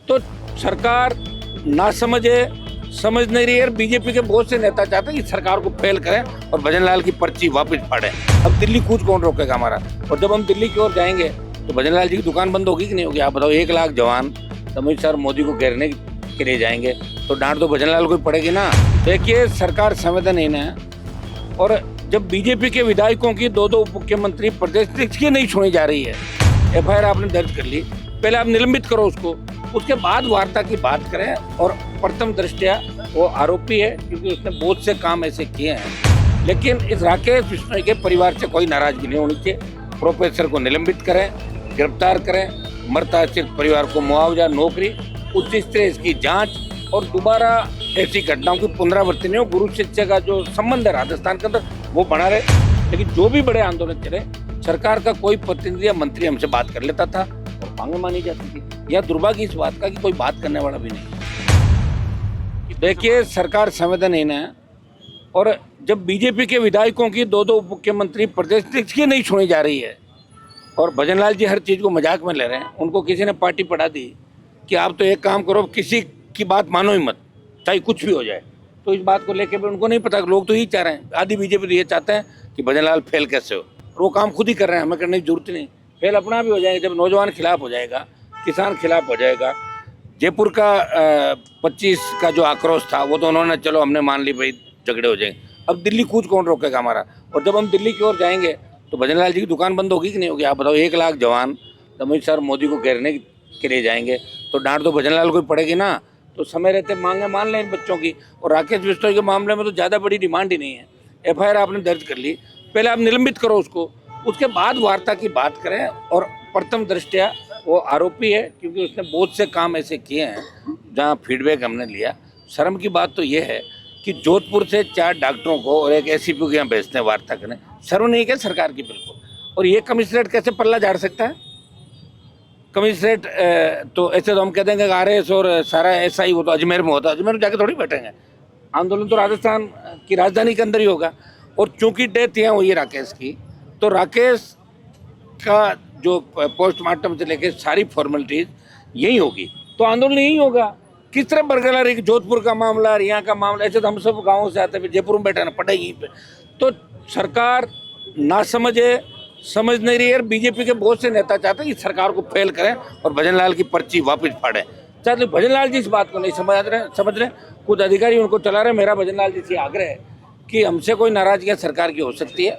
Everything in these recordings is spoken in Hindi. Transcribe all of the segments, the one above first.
तो सरकार ना समझे, समझ नहीं रही है। बीजेपी के बहुत से नेता चाहते हैं कि सरकार को फेल करें और भजन लाल की पर्ची वापस फाड़ें। अब दिल्ली कूच कौन रोकेगा हमारा? और जब हम दिल्ली की ओर जाएंगे तो भजन लाल जी की दुकान बंद होगी कि नहीं होगी? आप बताओ। 1 लाख जवान अमित शाह मोदी को घेरने के लिए जाएंगे तो डांट तो भजन लाल को ही पड़ेगी ना। देखिए, सरकार संवेदनहीन है। और जब बीजेपी के विधायकों की दो उप मुख्यमंत्री प्रदेश की नहीं सुनी जा रही है, FIR आपने दर्ज कर ली, पहले आप निलंबित करो उसको, उसके बाद वार्ता की बात करें। और प्रथम दृष्टया वो आरोपी है क्योंकि उसने बहुत से काम ऐसे किए हैं। लेकिन इस राकेश बिश्नोई के परिवार से कोई नाराजगी नहीं होनी चाहिए। प्रोफेसर को निलंबित करें, गिरफ्तार करें, मृताश्रित परिवार को मुआवजा, नौकरी, उच्च स्तरीय इसकी जांच और दोबारा ऐसी घटनाओं की पुनरावृत्ति नहीं हो। गुरु शिष्य का जो संबंध है राजस्थान के अंदर वो बना रहे। लेकिन जो भी बड़े आंदोलन चले, सरकार का कोई प्रतिनिधि या मंत्री हमसे बात कर लेता था और मांगे मानी जाती थी। यह दुर्भाग्य इस बात का कि कोई बात करने वाला भी नहीं। देखिए, सरकार संवेदनहीन है। और जब बीजेपी के विधायकों की दो उप मुख्यमंत्री प्रदेश की नहीं सुनी जा रही है और भजन लाल जी हर चीज को मजाक में ले रहे हैं, उनको किसी ने पार्टी पढ़ा दी कि आप तो एक काम करो, किसी की बात मानो ही मत, चाहे कुछ भी हो जाए। तो इस बात को लेकर भी उनको नहीं पता। लोग तो यही चाह रहे हैं, आधी बीजेपी ये चाहते हैं कि भजन लाल फेल कैसे हो। वो काम खुद ही कर रहे हैं, हमें करने की जरूरत नहीं। फेल अपना भी हो जाएगा जब नौजवान खिलाफ हो जाएगा, किसान खिलाफ हो जाएगा। जयपुर का 25 का जो आक्रोश था वो तो उन्होंने, चलो हमने मान ली भाई, झगड़े हो जाएंगे। अब दिल्ली कूच कौन रोकेगा हमारा? और जब हम दिल्ली की ओर जाएंगे तो भजन लाल जी की दुकान बंद होगी कि नहीं होगी? आप बताओ। 1 लाख जवान अमित शाह मोदी को घेरने के लिए जाएंगे तो डांट तो भजन लाल को ही पड़ेगी ना। तो समय रहते मांगे मान लें इन बच्चों की। और राकेश बिश्नोई के मामले में तो ज़्यादा बड़ी डिमांड ही नहीं है। FIR आपने दर्ज कर ली, पहले आप निलंबित करो उसको, उसके बाद वार्ता की बात करें। और प्रथम दृष्टया वो आरोपी है क्योंकि उसने बहुत से काम ऐसे किए हैं जहाँ फीडबैक हमने लिया। शर्म की बात तो ये है कि जोधपुर से 4 डॉक्टरों को और एक SCP के यहाँ भेजते हैं वार्ता करने। शर्म नहीं क्या सरकार की? बिल्कुल। और ये कमिश्नरेट कैसे पल्ला झाड़ सकता है? कमिश्नरेट तो ऐसे तो हम कह देंगे RS और सारा SI वो तो अजमेर में होता है। अजमेर में जाके थोड़ी बैठेंगे। आंदोलन तो राजस्थान की राजधानी के अंदर ही होगा। और चूंकि डेथ यहाँ हुई है राकेश की, तो राकेश का जो पोस्टमार्टम से लेकर सारी फॉर्मेलिटीज यही होगी, तो आंदोलन यही होगा। किस तरह बरकरार है? जोधपुर का मामला, यहाँ का मामला, ऐसे तो हम सब गाँव से आते हैं, जयपुर में बैठा ना पड़े यहीं पे। तो सरकार ना समझे, समझ नहीं रही है। बीजेपी के बहुत से नेता चाहते हैं कि सरकार को फेल करें और भजन लाल की पर्ची वापस फाड़ें। चाहते भजन लाल जी इस बात को नहीं समझ रहे। खुद अधिकारी उनको चला रहे। मेरा भजन लाल जी से आग्रह है कि हमसे कोई नाराजगी सरकार की हो सकती है,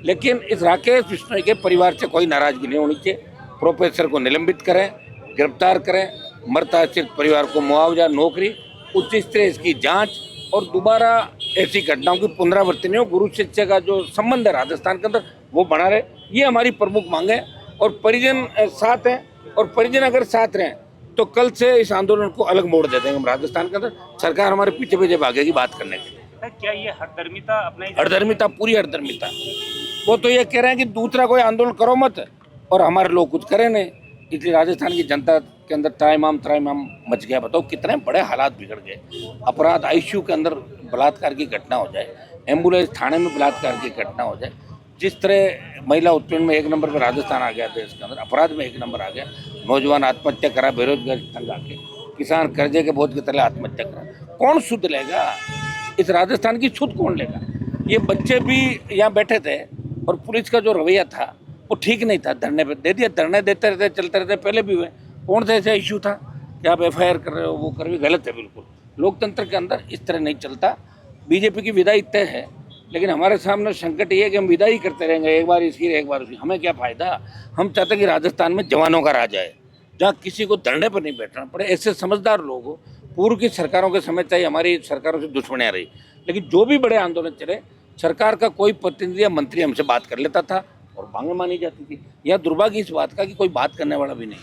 लेकिन इस राकेश बिश्नोई के परिवार से कोई नाराजगी नहीं होनी चाहिए। प्रोफेसर को निलंबित करें, गिरफ्तार करें, मृताश्रित परिवार को मुआवजा, नौकरी, उच्च स्तरीय इसकी जांच और दोबारा ऐसी घटनाओं की पुनरावृत्ति नहीं हो। गुरु शिष्य का जो संबंध है राजस्थान के अंदर वो बना रहे। ये हमारी प्रमुख मांग है। और परिजन साथ हैं, और परिजन अगर साथ रहें तो कल से इस आंदोलन को अलग मोड़ दे देंगे हम राजस्थान के अंदर। सरकार हमारे पीछे पीछे भागेगी बात करने के लिए। क्या ये हरदर्मिता अपनाई? हरदर्मिता, पूरी हरदर्मिता। वो तो ये कह रहे हैं कि दूसरा कोई आंदोलन करो मत और हमारे लोग कुछ करें नहीं। इसलिए राजस्थान की जनता के अंदर त्राहिमाम मच गया। बताओ कितने बड़े हालात बिगड़ गए। अपराध, ICU के अंदर बलात्कार की घटना हो जाए, एम्बुलेंस थाने में बलात्कार की घटना हो जाए। जिस तरह महिला उत्पीड़न में 1 नंबर पर राजस्थान आ गया देश के अंदर, अपराध में 1 नंबर आ गया। नौजवान आत्महत्या करा, बेरोजगार तंग आके, किसान कर्जे के बोझ की तरह आत्महत्या करा। कौन सुध लेगा? इस राजस्थान की सुध कौन लेगा? ये बच्चे भी यहाँ बैठे थे और पुलिस का जो रवैया था वो ठीक नहीं था। धरने पे दे दिया, धरने देते रहते, चलते रहते। पहले भी हुए। कौन सा ऐसा इशू था कि आप FIR कर रहे हो, वो कर रहे हो? गलत है बिल्कुल। लोकतंत्र के अंदर इस तरह नहीं चलता। बीजेपी की विदाई तय है, लेकिन हमारे सामने संकट ये है कि हम विदाई करते रहेंगे, एक बार इसकी एक बार उसकी। हमें क्या फायदा? हम चाहते हैं कि राजस्थान में जवानों का राज आए, जहाँ किसी को धरने पर नहीं बैठना पड़े। ऐसे समझदार लोग हो। पूर्व की सरकारों के समय चाहिए हमारी सरकारों से दुश्मनियाँ रही, लेकिन जो भी बड़े आंदोलन चले, सरकार का कोई प्रतिनिधि या मंत्री हमसे बात कर लेता था और मांगे मानी जाती थी। यह दुर्भाग्य इस बात का कि कोई बात करने वाला भी नहीं।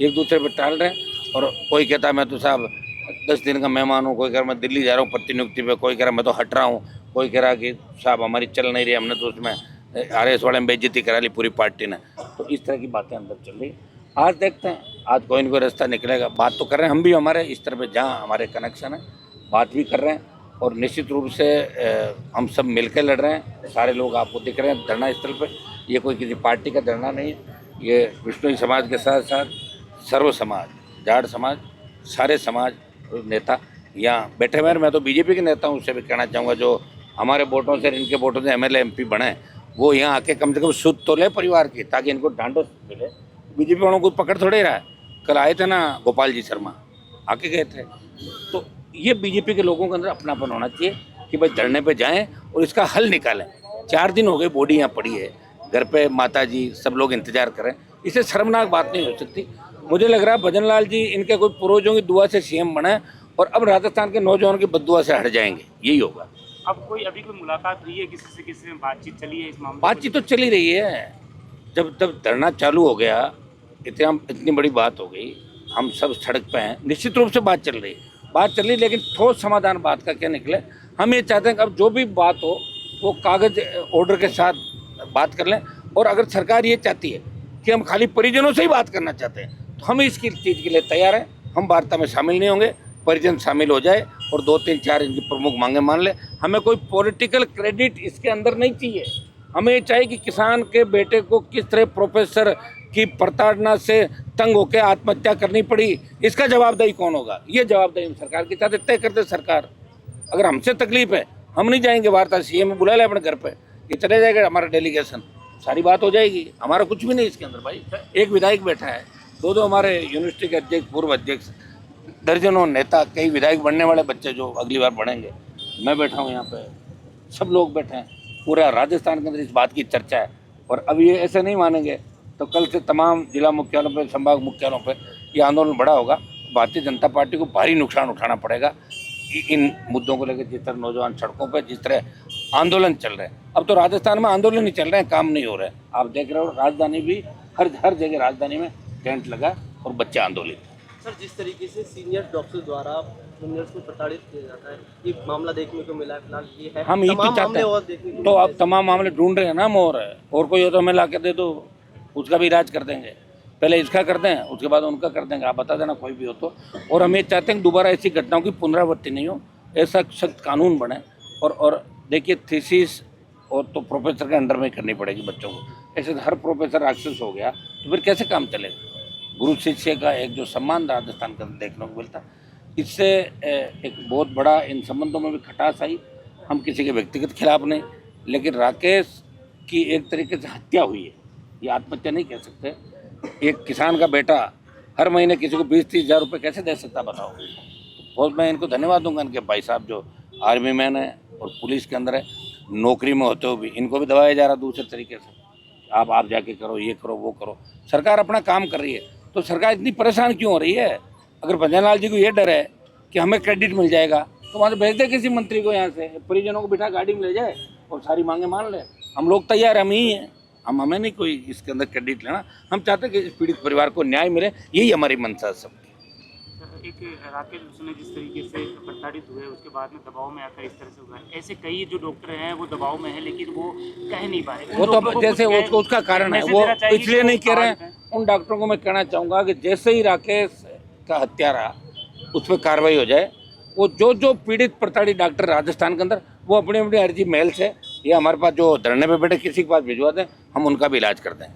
एक दूसरे पर टाल रहे हैं। और कोई कहता है मैं तो साहब 10 दिन का मेहमान हूँ, कोई कह रहा मैं दिल्ली जा रहा हूँ प्रतिनियुक्ति पे, कोई कह रहा मैं तो हट रहा हूँ, कोई कह रहा कि साहब हमारी चल नहीं रही, हमने तो उसमें RS वाले में बेइज्जती करा ली पूरी पार्टी ने। तो इस तरह की बातें अंदर चल रही। आज देखते हैं, आज कोई न कोई रास्ता निकलेगा। बात तो कर रहे हैं हम भी, हमारे इस तरह पे जहाँ हमारे कनेक्शन है बात भी कर रहे हैं। और निश्चित रूप से हम सब मिलकर लड़ रहे हैं। सारे लोग आपको दिख रहे हैं धरना स्थल पर। ये कोई किसी पार्टी का धरना नहीं है, ये बिश्नोई समाज के साथ साथ सर्व समाज जाट समाज, सारे समाज और नेता यहाँ बैठे हुए हैं। मैं तो बीजेपी के नेता हूँ, उससे भी कहना चाहूँगा जो हमारे वोटों से, इनके वोटों से एमएलए एमपी बने, वो यहाँ आके कम से कम सुध तो ले परिवार की, ताकि इनको ढांढस मिले। बीजेपी वालों को पकड़ थोड़े रहा है। कल आए थे ना गोपाल जी शर्मा, आके गए थे। तो ये बीजेपी के लोगों के अंदर अपनापन होना चाहिए कि भाई धरने पे जाएं और इसका हल निकालें। 4 दिन हो गए बॉडी यहाँ पड़ी है, घर पे माता जी सब लोग इंतजार करें, इससे शर्मनाक बात नहीं हो सकती। मुझे लग रहा है भजन लाल जी इनके कोई पूर्वजों की दुआ से सीएम बने और अब राजस्थान के नौजवानों की बददुआ से हट जाएंगे, यही होगा। अब अभी कोई मुलाकात हुई है किसी से बातचीत चली है इस मामले? बातचीत तो चली रही है। जब धरना चालू हो गया, इतनी बड़ी बात हो गई, हम सब सड़क पे हैं, निश्चित रूप से बात चल रही, लेकिन ठोस समाधान बात का क्या निकले। हम ये चाहते हैं कि अब जो भी बात हो वो कागज ऑर्डर के साथ बात कर लें। और अगर सरकार ये चाहती है कि हम खाली परिजनों से ही बात करना चाहते हैं, तो हम इसकी चीज़ के लिए तैयार हैं। हम वार्ता में शामिल नहीं होंगे, परिजन शामिल हो जाए और 2, 3, 4 इनकी प्रमुख मांगे मान ले। हमें कोई पॉलिटिकल क्रेडिट इसके अंदर नहीं चाहिए। हमें ये चाहिए कि किसान के बेटे को किस तरह प्रोफेसर की प्रताड़ना से तंग होकर आत्महत्या करनी पड़ी, इसका जवाबदेही कौन होगा? ये जवाबदेही सरकार की चाहते तय करते सरकार। अगर हमसे तकलीफ है, हम नहीं जाएंगे वार्ता, सीएम बुला ले अपने घर पे, ये चले जाएगा हमारा डेलीगेशन, सारी बात हो जाएगी। हमारा कुछ भी नहीं इसके अंदर भाई। एक विधायक बैठा है, 2 हमारे यूनिवर्सिटी के अध्यक्ष, पूर्व अध्यक्ष, दर्जनों नेता, कई विधायक बनने वाले बच्चे जो अगली बार बढ़ेंगे। मैं बैठा हूँ यहाँ पे, सब लोग बैठे हैं, पूरा राजस्थान के अंदर इस बात की चर्चा है। और अब ये ऐसे नहीं मानेंगे तो कल से तमाम जिला मुख्यालयों पे, संभाग मुख्यालयों पे ये आंदोलन बड़ा होगा। भारतीय जनता पार्टी को भारी नुकसान उठाना पड़ेगा इन मुद्दों को लेकर। जिस तरह नौजवान सड़कों पर, जिस तरह आंदोलन चल रहे हैं, अब तो राजस्थान में आंदोलन ही चल रहे हैं, काम नहीं हो रहे हैं। आप देख रहे हो राजधानी भी, हर जगह राजधानी में टेंट लगा और बच्चे आंदोलित। सर, जिस तरीके से सीनियर डॉक्टर द्वारा जूनियर्स को प्रताड़ित किया जाता है, ये मामला देखने को मिला है फिलहाल। ये है हम यही तो चाहते हैं। तो अब तमाम मामले ढूंढ रहे हैं ना हम, और कोई हो तो हमें ला के दे दो, उसका भी इलाज कर देंगे। पहले इसका कर दें, उसके बाद उनका कर देंगे, आप बता देना कोई भी हो तो। और हम ये चाहते हैं कि दोबारा ऐसी घटनाओं की पुनरावृत्ति नहीं हो, ऐसा सख्त कानून बने। और देखिए, थीसिस और तो प्रोफेसर के अंडर में करनी पड़ेगी बच्चों को। ऐसे हर प्रोफेसर राक्षस हो गया तो फिर कैसे काम चलेगा? गुरु शिष्य का एक जो सम्मान राजस्थान का देखने को मिलता, इससे एक बहुत बड़ा इन संबंधों में भी खटास आई। हम किसी के व्यक्तिगत खिलाफ नहीं, लेकिन राकेश की एक तरीके से हत्या हुई है, ये आत्महत्या नहीं कह सकते। एक किसान का बेटा हर महीने किसी को 20-30 हज़ार रुपये कैसे दे सकता, बताओ। बहुत मैं इनको धन्यवाद दूंगा, इनके भाई साहब जो आर्मी मैन है और पुलिस के अंदर है, नौकरी में होते हुए भी इनको भी दबाया जा रहा दूसरे तरीके से। आप जाके करो, ये करो, वो करो। सरकार अपना काम कर रही है, तो सरकार इतनी परेशान क्यों हो रही है? अगर भजन लाल जी को ये डर है कि हमें क्रेडिट मिल जाएगा, तो वहाँ से भेज दे किसी मंत्री को, यहाँ से परिजनों को बिठा गाड़ी में ले जाए और सारी मांगे मान ले। हम लोग तैयार, हम ही हैं। हमें नहीं कोई इसके अंदर क्रेडिट लेना। हम चाहते हैं कि इस पीड़ित परिवार को न्याय मिले, यही हमारी मंशा है सबकी। एक राकेश ने जिस तरीके से प्रताड़ित हुए, उसके बाद में दबाव में आकर इस तरह से हुआ है। ऐसे कई जो डॉक्टर हैं वो दबाव में है, लेकिन वो कह नहीं पा रहे। वो तो जैसे उसका कारण है, वो इसलिए नहीं कह रहे हैं। उन डॉक्टरों को मैं कहना चाहूँगा कि जैसे ही राकेश का हत्यारा, उस पर कार्रवाई हो जाए। वो जो पीड़ित प्रताड़ित डॉक्टर राजस्थान के अंदर, वो अपनी अपनी अर्जी मेल से या हमारे पास जो धरने पे बैठे किसी के पास भिजवा दें, हम उनका भी इलाज कर दें।